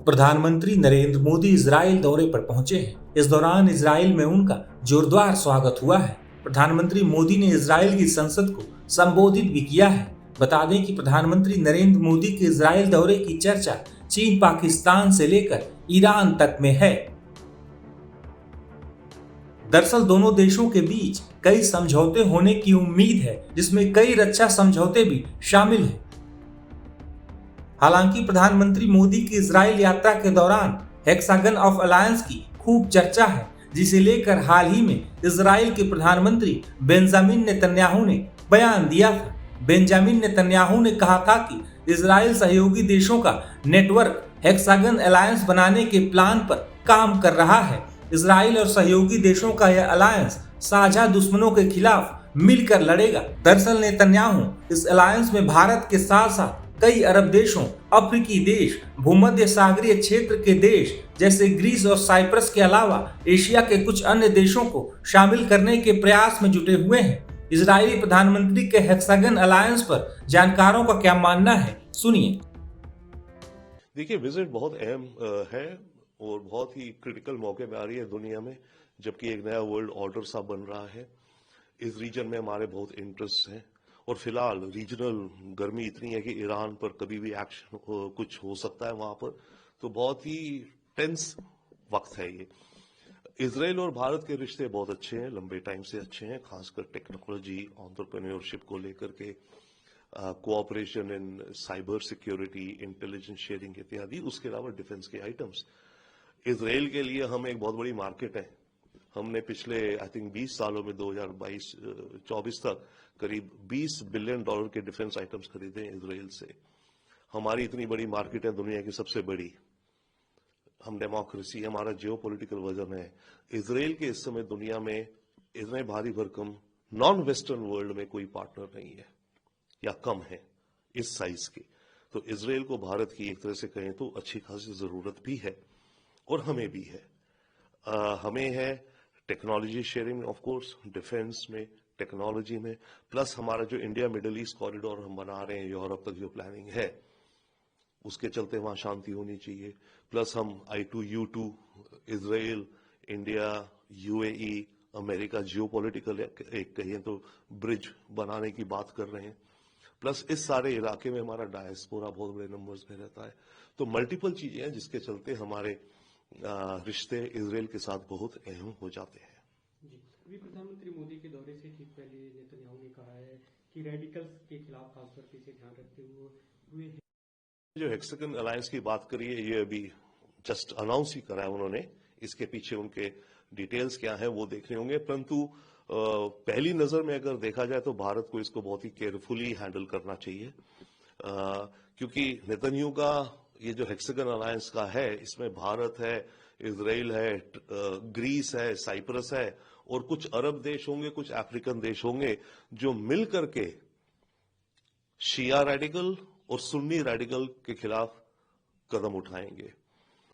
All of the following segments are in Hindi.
प्रधानमंत्री नरेंद्र मोदी इजराइल दौरे पर पहुंचे हैं। इस दौरान इजराइल में उनका जोरदार स्वागत हुआ है। प्रधानमंत्री मोदी ने इजराइल की संसद को संबोधित भी किया है। बता दें कि प्रधानमंत्री नरेंद्र मोदी के इजराइल दौरे की चर्चा चीन, पाकिस्तान से लेकर ईरान तक में है। दरअसल दोनों देशों के बीच कई समझौते होने की उम्मीद है, जिसमें कई रक्षा समझौते भी शामिल हैं। हालांकि प्रधानमंत्री मोदी की इजराइल यात्रा के दौरान हेक्सागन ऑफ अलायंस की खूब चर्चा है, जिसे लेकर हाल ही में इजराइल के प्रधानमंत्री बेंजामिन नेतन्याहू ने बयान दिया था। बेंजामिन नेतन्याहू ने कहा था कि इजराइल सहयोगी देशों का नेटवर्क हेक्सागन अलायंस बनाने के प्लान पर काम कर रहा है। इजराइल और सहयोगी देशों का यह अलायंस साझा दुश्मनों के खिलाफ मिलकर लड़ेगा। दरअसल नेतन्याहू इस अलायंस में भारत के साथ साथ कई अरब देशों, अफ्रीकी देश, भूमध्य सागरीय क्षेत्र के देश जैसे ग्रीस और साइप्रस के अलावा एशिया के कुछ अन्य देशों को शामिल करने के प्रयास में जुटे हुए हैं। इजरायली प्रधानमंत्री के हेक्सागन अलायंस पर जानकारों का क्या मानना है, सुनिए। देखिए, विजिट बहुत अहम है और बहुत ही क्रिटिकल मौके पे आ रही है दुनिया में, जबकि एक नया वर्ल्ड ऑर्डर सा बन रहा है। इस रीजन में हमारे बहुत इंटरेस्ट हैं और फिलहाल रीजनल गर्मी इतनी है कि ईरान पर कभी भी एक्शन कुछ हो सकता है वहां पर, तो बहुत ही टेंस वक्त है ये। इजराइल और भारत के रिश्ते बहुत अच्छे हैं, लंबे टाइम से अच्छे हैं, खासकर टेक्नोलॉजी, एंटरप्रेन्योरशिप को लेकर के, कोऑपरेशन इन साइबर सिक्योरिटी, इंटेलिजेंस शेयरिंग इत्यादि, उसके अलावा डिफेंस के आइटम्स। इजराइल के लिए हम एक बहुत बड़ी मार्केट है। हमने पिछले आई थिंक 20 सालों में 2022-24 तक करीब $20 बिलियन के डिफेंस आइटम्स खरीदे इजराइल से। हमारी इतनी बड़ी मार्केट है, दुनिया की सबसे बड़ी। हम डेमोक्रेसी, हमारा जियोपॉलिटिकल वजन है। इजराइल के इस समय दुनिया में इतने भारी भरकम नॉन वेस्टर्न वर्ल्ड में कोई पार्टनर नहीं है या कम है इस साइज के। तो इजराइल को भारत की एक तरह से कहें तो अच्छी खासी जरूरत भी है और हमें भी है। हमें है technology sharing, of course defence में, टेक्नोलॉजी में, प्लस हमारा जो इंडिया मिडिल ईस्ट कॉरिडोर हम बना रहे हैं, यूरोप तक जो प्लानिंग है, उसके चलते वहां शांति होनी चाहिए। प्लस हम I2U2 Israel, India, UAE, America geopolitical एक कहिए तो ब्रिज बनाने की बात कर रहे हैं। प्लस इस सारे इलाके में हमारा डायस्पोरा बहुत बड़े नंबर्स में रहता है। तो मल्टीपल चीजें हैं जिसके चलते हमारे रिश्ते इजराइल के साथ बहुत अहम हो जाते हैं। अभी प्रधानमंत्री मोदी के दौरे से ठीक पहले नेतन्याहू ने कहा है कि रेडिकल्स के खिलाफ खासतौर पर इसे ध्यान रखते हुए जो हेक्सागन अलायंस की बात करी है, ये अभी जस्ट अनाउंस ही करा है उन्होंने। इसके पीछे उनके डिटेल्स क्या है वो देखने होंगे, परंतु पहली नजर में अगर देखा जाए तो भारत को इसको बहुत ही केयरफुली हैंडल करना चाहिए, क्योंकि नेतन्याहू का ये जो हेक्सागन अलायंस का है, इसमें भारत है, इजराइल है, ग्रीस है, साइप्रस है और कुछ अरब देश होंगे, कुछ अफ्रीकन देश होंगे, जो मिल करके शिया रेडिकल और सुन्नी रेडिकल के खिलाफ कदम उठाएंगे।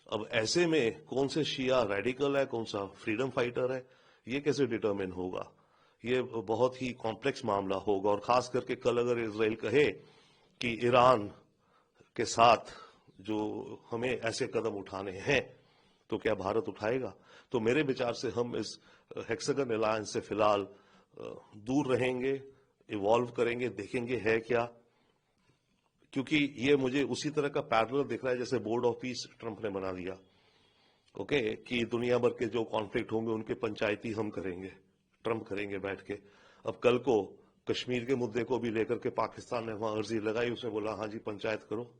अब ऐसे में कौन से शिया रेडिकल है, कौन सा फ्रीडम फाइटर है, ये कैसे डिटरमिन होगा? ये बहुत ही कॉम्प्लेक्स मामला होगा। और खास करके कल अगर इजराइल कहे कि ईरान के साथ जो हमें ऐसे कदम उठाने हैं, तो क्या भारत उठाएगा? तो मेरे विचार से हम इस हेक्सागन अलायंस से फिलहाल दूर रहेंगे, इवॉल्व करेंगे, देखेंगे है क्या, क्योंकि ये मुझे उसी तरह का पैरेलल दिख रहा है जैसे बोर्ड ऑफ पीस ट्रंप ने बना दिया, ओके, कि दुनिया भर के जो कॉन्फ्लिक्ट होंगे उनके पंचायती हम करेंगे, ट्रंप करेंगे बैठ के। अब कल को कश्मीर के मुद्दे को भी लेकर के पाकिस्तान ने वहां अर्जी लगाई, उसने बोला हाँ जी पंचायत करो।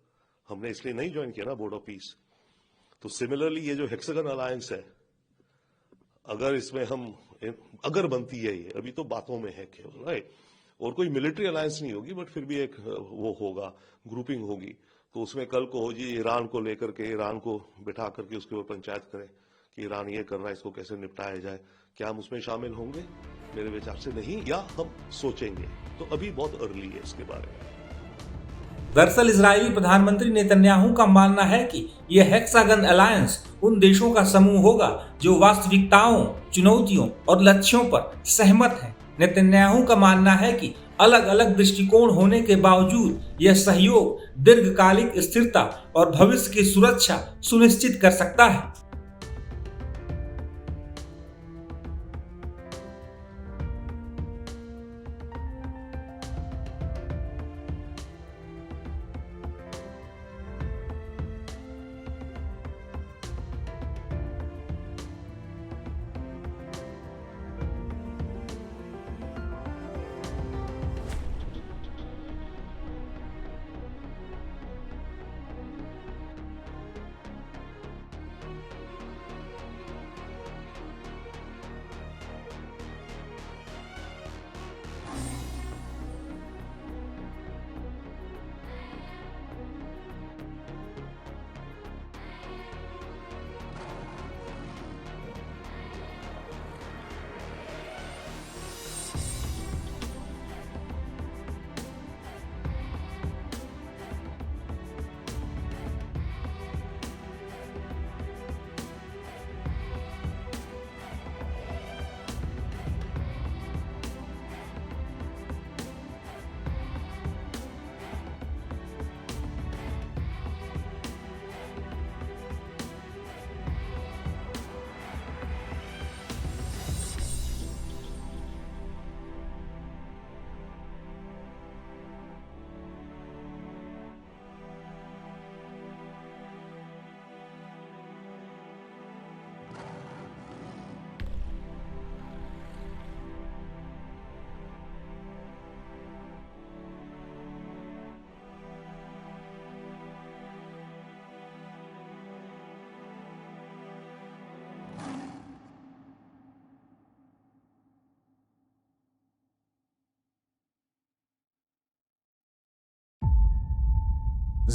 हमने इसलिए नहीं ज्वाइन किया ना बोर्ड ऑफ पीस। तो सिमिलरली ये जो हेक्सागन अलायंस है, अगर इसमें हम अगर बनती है, ये अभी तो बातों में है केवल, राइट, और कोई मिलिट्री अलायंस नहीं होगी, बट फिर भी एक वो होगा, ग्रुपिंग होगी। तो उसमें कल को हो जी ईरान को लेकर के, ईरान को बिठा करके उसके ऊपर पंचायत करें कि ईरान ये कर रहा है, इसको कैसे निपटाया जाए। क्या हम उसमें शामिल होंगे? मेरे विचार से नहीं, या हम सोचेंगे। तो अभी बहुत अर्ली है इसके बारे में। दरअसल इजरायली प्रधानमंत्री नेतन्याहू का मानना है कि यह हेक्सागन अलायंस उन देशों का समूह होगा जो वास्तविकताओं, चुनौतियों और लक्ष्यों पर सहमत हैं। नेतन्याहू का मानना है कि अलग अलग दृष्टिकोण होने के बावजूद यह सहयोग दीर्घकालिक स्थिरता और भविष्य की सुरक्षा सुनिश्चित कर सकता है।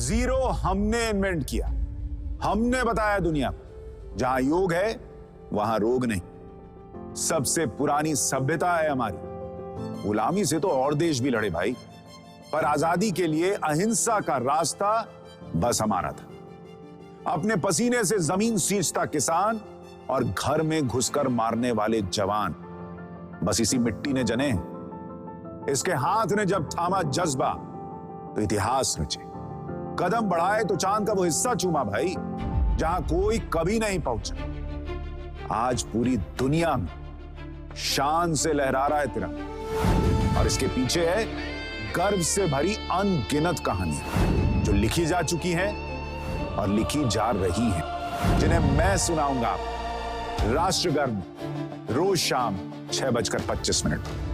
जीरो हमने इन्वेंट किया, हमने बताया दुनिया को, जहां योग है वहां रोग नहीं। सबसे पुरानी सभ्यता है हमारी। गुलामी से तो और देश भी लड़े भाई, पर आजादी के लिए अहिंसा का रास्ता बस हमारा था। अपने पसीने से जमीन सींचता किसान और घर में घुसकर मारने वाले जवान, बस इसी मिट्टी ने जने। इसके हाथ ने जब थामा जज्बा तो इतिहास रचे। कदम बढ़ाए तो चांद का वो हिस्सा चूमा भाई, जहां कोई कभी नहीं पहुंचा। आज पूरी दुनिया में शान से लहरा रहा है तिरंगा, और इसके पीछे है गर्व से भरी अनगिनत कहानियां जो लिखी जा चुकी हैं और लिखी जा रही हैं, जिन्हें मैं सुनाऊंगा राष्ट्रगर्व रोज शाम 6:25 पर।